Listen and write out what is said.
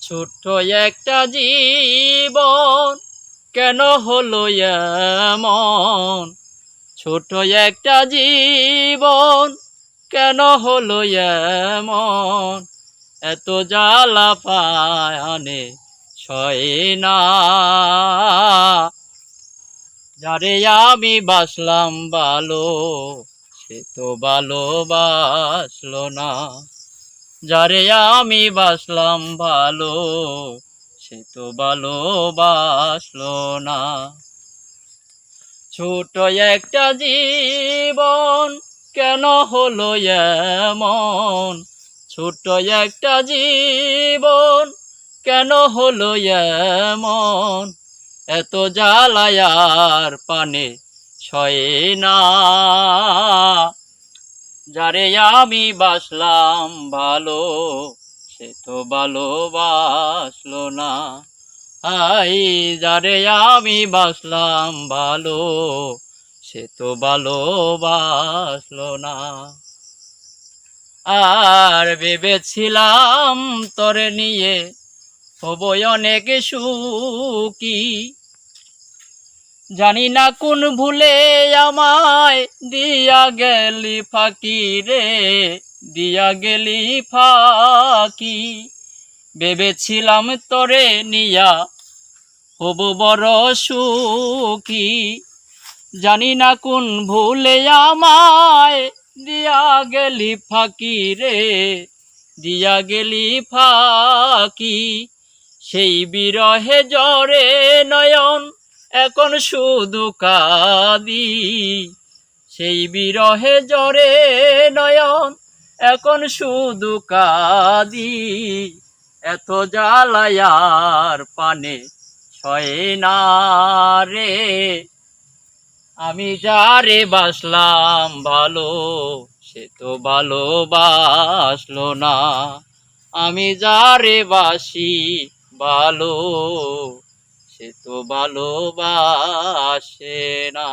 ছোট্ট একটা জীবন কেন হলো এমন? ছোট একটা জীবন কেন হলো এমন? এত জ্বালা পায়ানে সয় না। যারে আমি বাসলাম ভালো, সে তো ভালোবাসলো না। যারে আমি বাসলাম ভালো, সে তো ভালোবাসলো না। ছোট একটা জীবন কেন হলো এমন? ছোট একটা জীবন কেন হলো এমন? এত জ্বালায়ার পানে সয়ে না। যারে আমি বাসলাম ভালো, সে তো ভালোবাসলো না। আই যারে আমি বাসলাম ভালো, সে তো ভালোবাসলো না। আর ভেবেছিলাম তরে নিয়ে হবই অনেক সুখী, জানি না কোন ভুলে আমায় দিয়া গেলি ফাঁকি রে, দিয়া গেলি ফাঁকি। ভেবেছিলাম তরে নিয়া হব বড় সুখী, জানি না কোন ভুলে আমায় দিয়া গেলি ফাঁকি রে, দিয়া গেলি ফাঁকি। সেই বিরহে জ্বরে নয়ন এখন শুধু কাঁদি, সেই বিরহে জ্বরে নয়ন এখন শুধু কাঁদি। এত জ্বালায়ার পানে সয় না রে, আমি যারে বাসলাম ভালো, সে তো ভালোবাসলো না। আমি যারে বাসি ভালো, সে তো ভালোবাসে না।